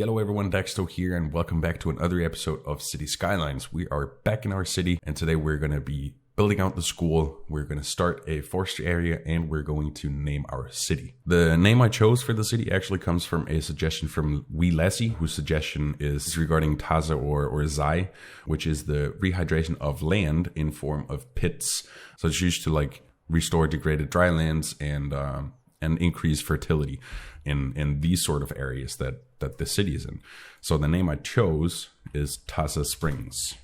Hello everyone, Daxto here, and welcome back to another episode of City Skylines. We are back in our city, and today we're going to be building out the school. We're going to start a forestry area, and we're going to name our city. The name I chose for the city actually comes from a suggestion from Wee Lassie, whose suggestion is regarding Tassa or Zai, which is the rehydration of land in form of pits. So it's used to like restore degraded dry lands and increase fertility in these sort of areas that the city is in. So the name I chose is Tassa Springs.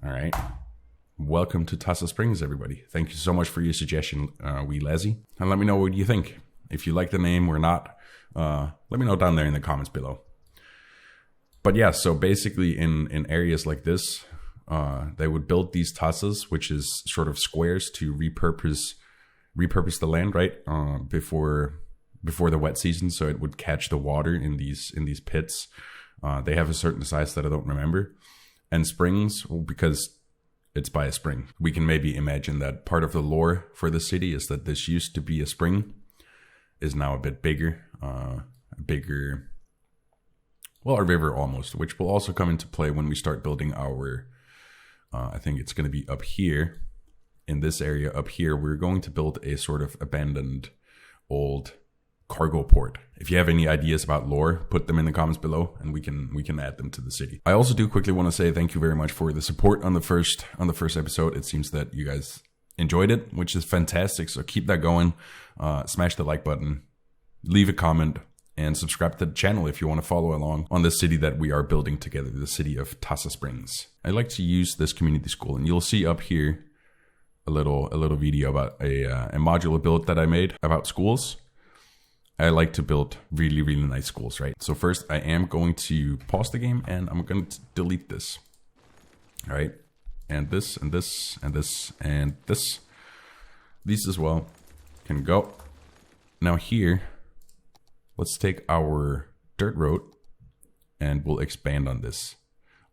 All right. Welcome to Tassa Springs, everybody. Thank you so much for your suggestion, Wee Lassie. And let me know what you think. If you like the name or not, let me know down there in the comments below. But yeah, so basically in areas like this, they would build these tassas, which is sort of squares to repurpose the land, right? Before the wet season, so it would catch the water in these pits. They have a certain size that I don't remember. And springs, well, because it's by a spring. We can maybe imagine that part of the lore for the city is that this used to be a spring, is now a bit bigger, well, a river almost, which will also come into play when we start building our, I think it's going to be up here. In this area up here, we're going to build a sort of abandoned old cargo port. If you have any ideas about lore, put them in the comments below and we can add them to the city. I also do quickly want to say thank you very much for the support on the first episode. It seems that you guys enjoyed it, which is fantastic. So keep that going. Smash the like button, leave a comment, and subscribe to the channel if you want to follow along on the city that we are building together, the city of Tassa Springs. I like to use this community school, and you'll see up here a little video about a modular build that I made about schools. I like to build really, really nice schools, right? So first I am going to pause the game and I'm going to delete this. All right. And this, and this, and this, and this. These as well can go. Now here, let's take our dirt road and we'll expand on this.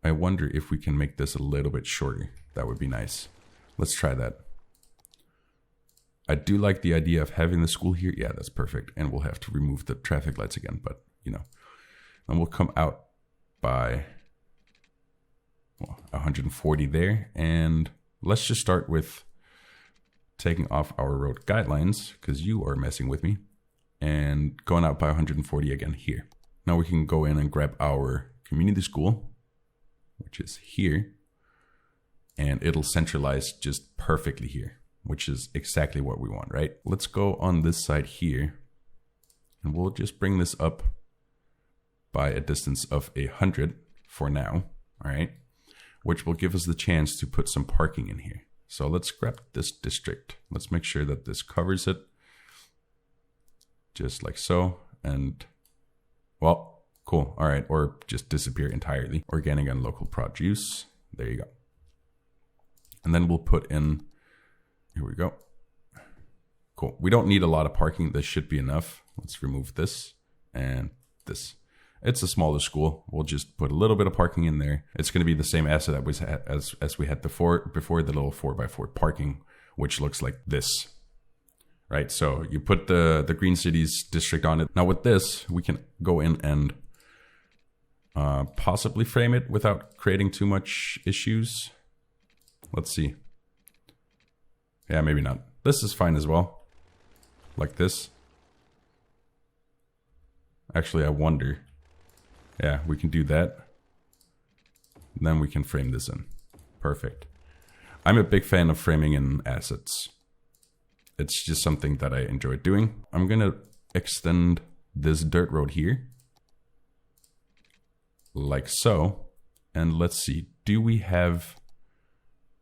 I wonder if we can make this a little bit shorter. That would be nice. Let's try that. I do like the idea of having the school here. Yeah, that's perfect. And we'll have to remove the traffic lights again, but you know. And we'll come out by 140 there. And let's just start with taking off our road guidelines, because you are messing with me, and going out by 140 again here. Now we can go in and grab our community school, which is here. And it'll centralize just perfectly here, which is exactly what we want, right? Let's go on this side here, and we'll just bring this up by a distance of 100 for now, all right? Which will give us the chance to put some parking in here. So let's grab this district. Let's make sure that this covers it, just like so. And well, cool, all right, or just disappear entirely. Organic and local produce, there you go. And then we'll put in, here we go. Cool. We don't need a lot of parking. This should be enough. Let's remove this and this. It's a smaller school. We'll just put a little bit of parking in there. It's going to be the same asset as we had before the little 4x4 parking, which looks like this. Right? So you put the Green Cities district on it. Now with this, we can go in and possibly frame it without creating too much issues. Let's see. Yeah, maybe not. This is fine as well. Like this. Actually, I wonder. Yeah, we can do that. And then we can frame this in. Perfect. I'm a big fan of framing in assets. It's just something that I enjoy doing. I'm going to extend this dirt road here. Like so. And let's see. Do we have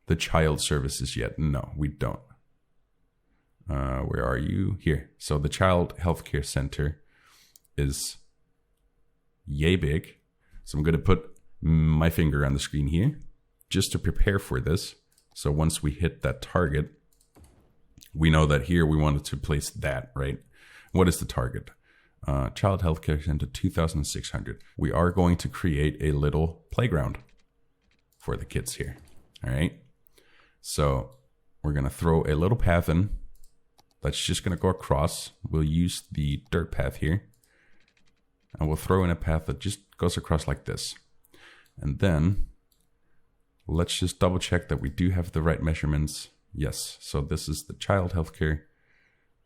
the child services yet? No, we don't. Where are you? Here. So the child healthcare center is yay big. So I'm going to put my finger on the screen here just to prepare for this. So once we hit that target, we know that here we wanted to place that, right? What is the target? Child healthcare center 2,600. We are going to create a little playground for the kids here. All right. So we're going to throw a little path in. That's just going to go across. We'll use the dirt path here. and we'll throw in a path that just goes across like this. And then let's just double check that we do have the right measurements. Yes, so this is the child healthcare.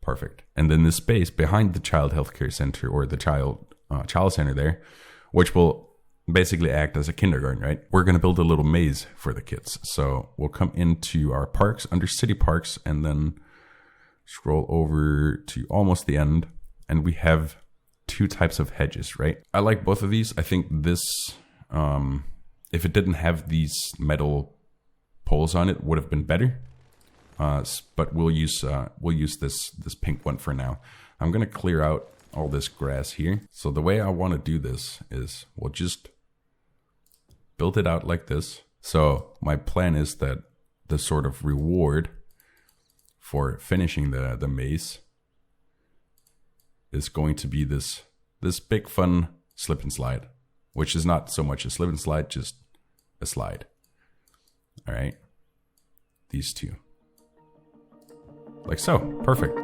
Perfect. And then the space behind the child healthcare center, or the child center there, which will basically act as a kindergarten, right? We're going to build a little maze for the kids. So we'll come into our parks, under city parks, and then scroll over to almost the end. And we have two types of hedges, right? I like both of these. I think this, if it didn't have these metal poles on it, would have been better. But we'll use this pink one for now. I'm going to clear out all this grass here. So the way I want to do this is we'll just build it out like this. So my plan is that the sort of reward for finishing the maze is going to be this big fun slip and slide, which is not so much a slip and slide, just a slide. All right, these two, like so. Perfect.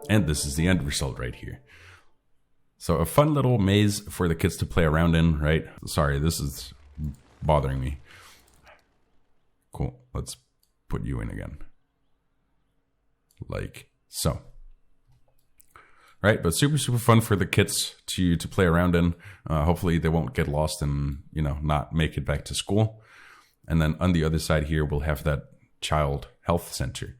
And this is the end result right here. So a fun little maze for the kids to play around in, right? Sorry, this is bothering me. Cool, let's put you in again. Like so. Right, but super fun for the kids to play around in. Hopefully they won't get lost and, you know, not make it back to school. And then on the other side here, we'll have that child health center.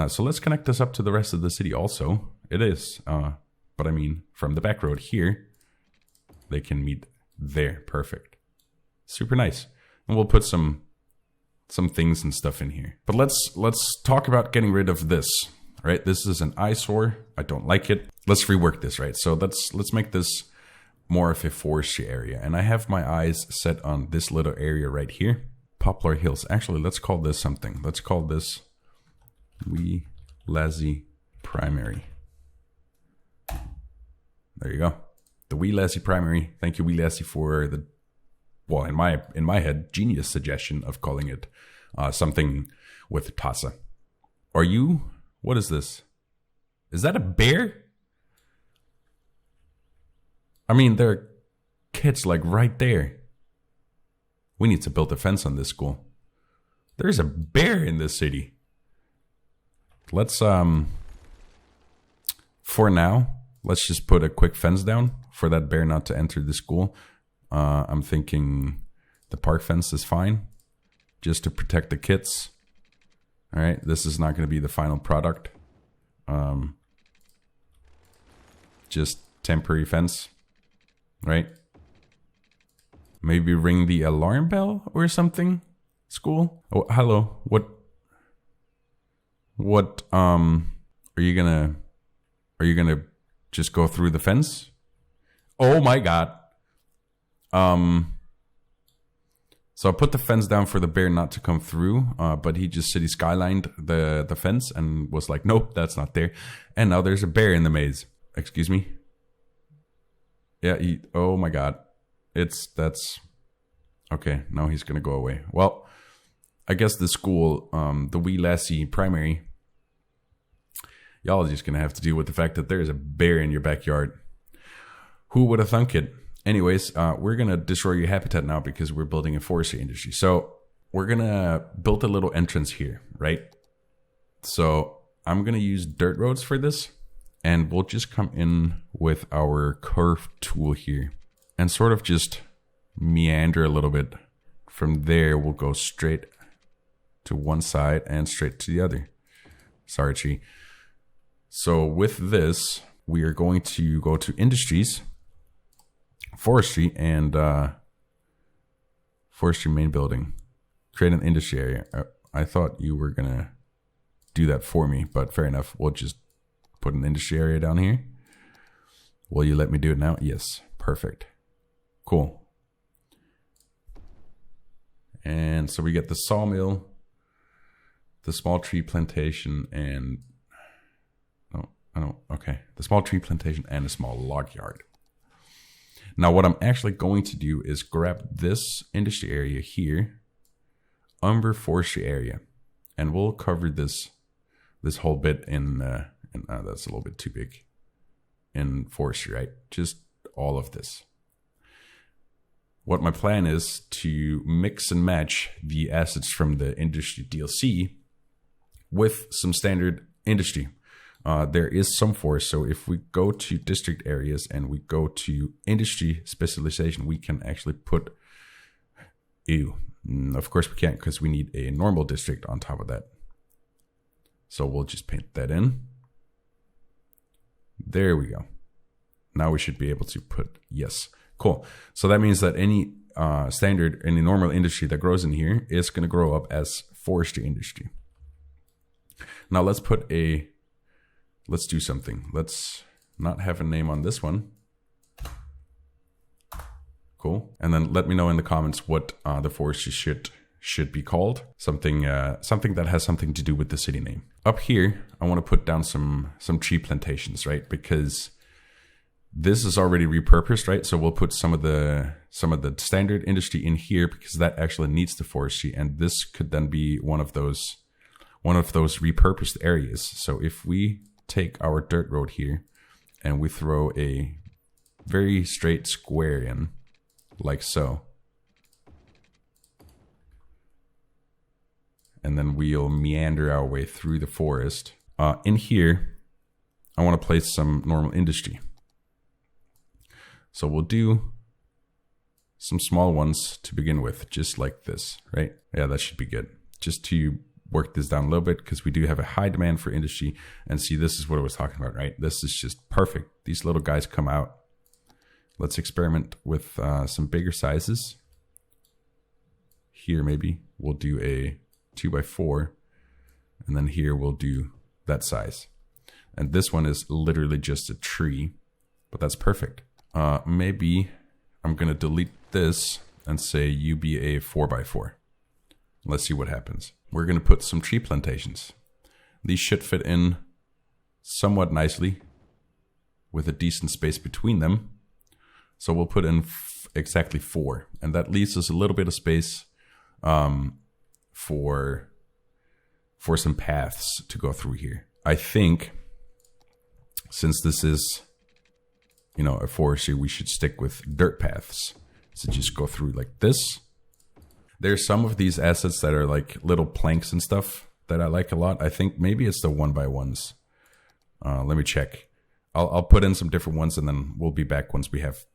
So let's connect this up to the rest of the city also. It is, but I mean, from the back road here, they can meet there. Perfect. Super nice. And we'll put some things and stuff in here. But let's talk about getting rid of this, right? This is an eyesore. I don't like it. Let's rework this, right? So let's make this more of a forestry area. And I have my eyes set on this little area right here. Poplar Hills. Actually, let's call this something. Let's call this Wee Lassie Primary. There you go. The Wee Lassie Primary. Thank you, Wee Lassie, for the, well, in my head, genius suggestion of calling it something with Tassa. Are you? What is this? Is that a bear? I mean, there are kids like right there. We need to build a fence on this school. There's a bear in this city. Let's, for now, let's just put a quick fence down for that bear not to enter the school. I'm thinking the park fence is fine, just to protect the kids. All right, this is not going to be the final product. Just temporary fence, right? Maybe ring the alarm bell or something. School. Oh, hello. What are you gonna just go through the fence? Oh my god. So I put the fence down for the bear not to come through, but he just city skylined the fence and was like, nope, that's not there. And now there's a bear in the maze. Excuse me. Yeah, oh my god. That's okay, now he's gonna go away. Well, I guess the school, the Wee Lassie Primary, y'all are just gonna have to deal with the fact that there's a bear in your backyard. Who would have thunk it? Anyways, we're gonna destroy your habitat now because we're building a forestry industry. So we're gonna build a little entrance here, right? So I'm gonna use dirt roads for this, and we'll just come in with our curve tool here and sort of just meander a little bit. From there, we'll go straight to one side and straight to the other. Sorry, tree. So with this, we are going to go to industries, forestry, and forestry main building. Create an industry area. I thought you were gonna do that for me, but fair enough. We'll just put an industry area down here. Will you let me do it now? Yes, perfect. Cool. And so we get the sawmill, the small tree plantation, and the small tree plantation and a small log yard. Now what I'm actually going to do is grab this industry area here, Umber Forestry area, and we'll cover this whole bit in that's a little bit too big, in Forestry, right? Just all of this. What my plan is to mix and match the assets from the industry DLC with some standard industry. There is some forest, so if we go to district areas and we go to industry specialization, we can actually put, of course we can't because we need a normal district on top of that. So we'll just paint that in. There we go. Now we should be able to put yes. Cool. So that means that any any normal industry that grows in here is going to grow up as forestry industry. Now let's do something. Let's not have a name on this one. Cool. And then let me know in the comments what the forestry should be called. Something that has something to do with the city name. Up here, I want to put down some tree plantations, right? Because this is already repurposed, right? So we'll put some of the standard industry in here because that actually needs the forestry, and this could then be one of those repurposed areas. So if we take our dirt road here and we throw a very straight square in, like so, and then we'll meander our way through the forest. In here, I want to place some normal industry. So we'll do some small ones to begin with, just like this, right? Yeah, that should be good. Just to work this down a little bit, because we do have a high demand for industry. And see, this is what I was talking about, right? This is just perfect. These little guys come out. Let's experiment with some bigger sizes. Here, maybe we'll do a 2x4. And then here we'll do that size. And this one is literally just a tree, but that's perfect. Maybe I'm going to delete this and say you be a 4x4. Let's see what happens. We're going to put some tree plantations. These should fit in somewhat nicely with a decent space between them. So we'll put in exactly 4. And that leaves us a little bit of space for some paths to go through here. I think since this is, a forestry, we should stick with dirt paths. So just go through like this. There's some of these assets that are like little planks and stuff that I like a lot. I think maybe it's the 1x1s. Let me check. I'll put in some different ones and then we'll be back once we have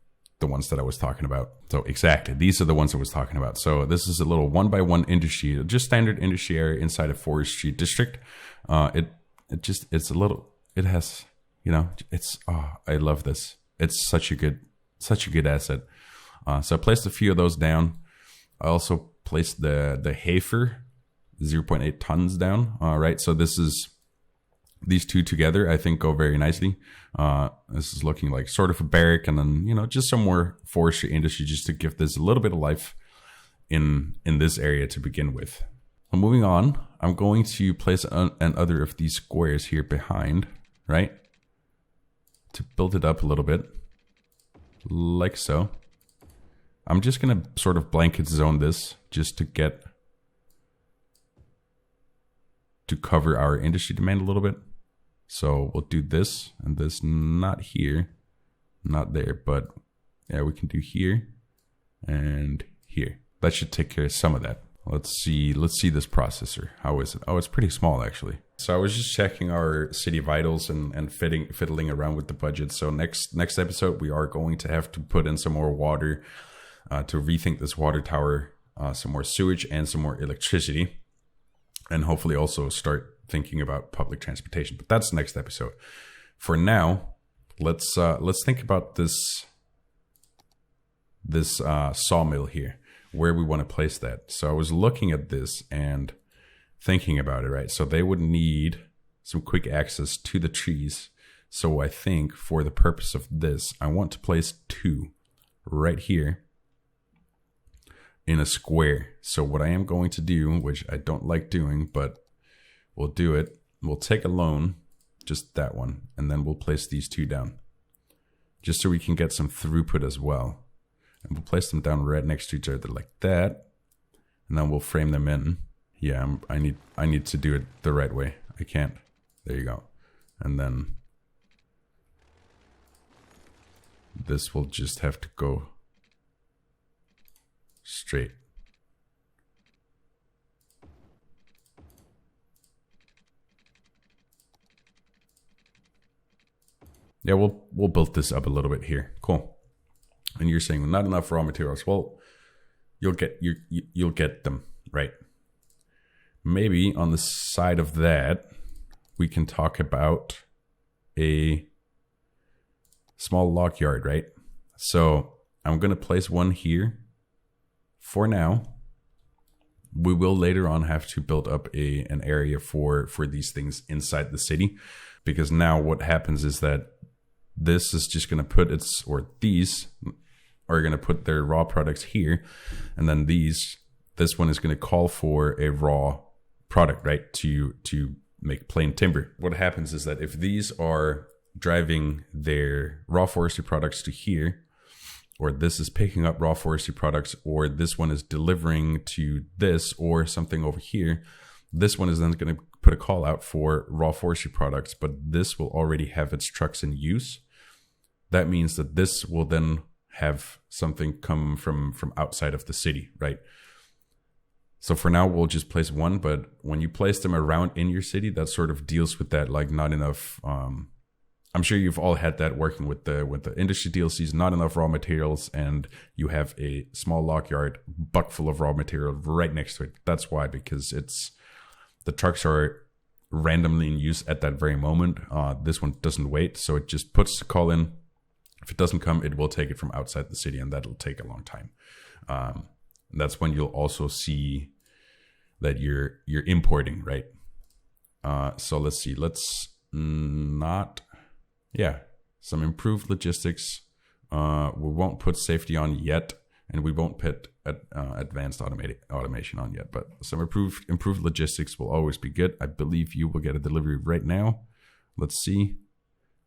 the ones that I was talking about. So exactly, these are the ones I was talking about. So this is a little 1x1 industry, just standard industry area inside a forestry district. I love this. It's such a good asset. So I placed a few of those down. I also placed the Hafer 0.8 tons down. Right. So these two together, I think, go very nicely. This is looking like sort of a barrack, and then, just some more forestry industry just to give this a little bit of life in this area to begin with. Well, moving on, I'm going to place another of these squares here behind, right? To build it up a little bit, like so. I'm just going to sort of blanket zone this just to cover our industry demand a little bit. So we'll do this and this, not here, not there, but yeah, we can do here and here. That should take care of some of that. Let's see this processor. How is it? Oh, it's pretty small actually. So I was just checking our city vitals and fiddling around with the budget. So next episode, we are going to have to put in some more water to rethink this water tower, some more sewage and some more electricity, and hopefully also start thinking about public transportation. But that's next episode. For now, let's think about this sawmill here, where we want to place that. So I was looking at this and thinking about it, right? So they would need some quick access to the trees. So I think for the purpose of this, I want to place 2 right here in a square. So what I am going to do, which I don't like doing, but we'll do it. We'll take a loan, just that one, and then we'll place these two down, just so we can get some throughput as well. And we'll place them down right next to each other like that, and then we'll frame them in. Yeah, I need to do it the right way. I can't. There you go. And then this will just have to go straight. Yeah, we'll build this up a little bit here. Cool. And you're saying not enough raw materials. Well, you'll get them, right? Maybe on the side of that, we can talk about a small log yard, right? So I'm going to place one here for now. We will later on have to build up an area for these things inside the city, because now what happens is that this is just going to put these are going to put their raw products here, and then this one is going to call for a raw product, right, to make plain timber. What happens is that if these are driving their raw forestry products to here, or this is picking up raw forestry products, or this one is delivering to this or something over here, this one is then going to put a call out for raw forestry products, but this will already have its trucks in use. That means that this will then have something come from outside of the city, right? So for now, we'll just place one, but when you place them around in your city, that sort of deals with that, like not enough. I'm sure you've all had that working with the industry DLCs, not enough raw materials, and you have a small log yard buck full of raw material right next to it. That's why, because the trucks are randomly in use at that very moment. This one doesn't wait, so it just puts the call in. If it doesn't come, it will take it from outside the city, and that'll take a long time. That's when you'll also see that you're importing, right? So let's see. Let's not. Yeah, some improved logistics. We won't put safety on yet, and we won't put advanced automation on yet. But some improved logistics will always be good. I believe you will get a delivery right now. Let's see.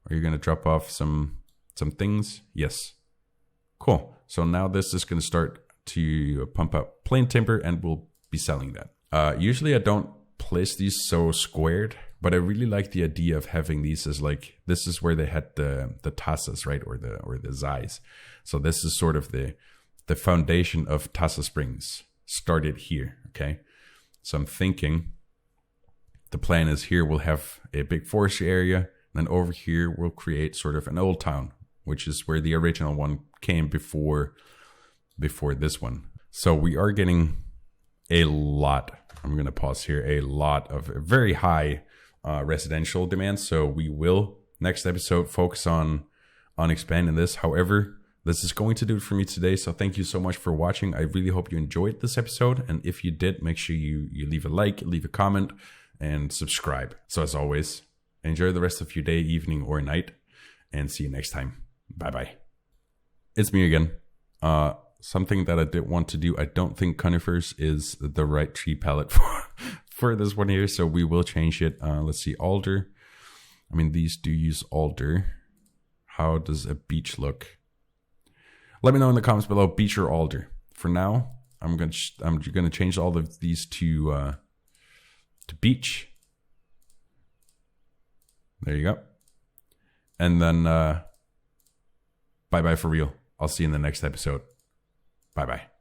Are you going to drop off some things? Yes. Cool. So now this is going to start to pump up plain timber, and we'll be selling that. Usually I don't place these so squared, but I really like the idea of having these as like, this is where they had the Tassas, right? Or the Zais. So this is sort of the foundation of Tassa Springs started here. Okay. So I'm thinking the plan is here we'll have a big forestry area, and then over here we'll create sort of an old town, which is where the original one came before this one. So we are getting a lot, I'm going to pause here, a lot of very high residential demand. So we will next episode focus on expanding this. However, this is going to do it for me today. So thank you so much for watching. I really hope you enjoyed this episode. And if you did, make sure you leave a like, leave a comment, and subscribe. So as always, enjoy the rest of your day, evening, or night, and see you next time. Bye-bye. It's me again. Something that I did want to do, I don't think conifers is the right tree palette for this one here, so we will change it. Let's see, alder. I mean, these do use alder. How does a beech look? Let me know in the comments below, beech or alder. For now, I'm gonna change all of these to beech. There you go. And then bye-bye for real. I'll see you in the next episode. Bye-bye.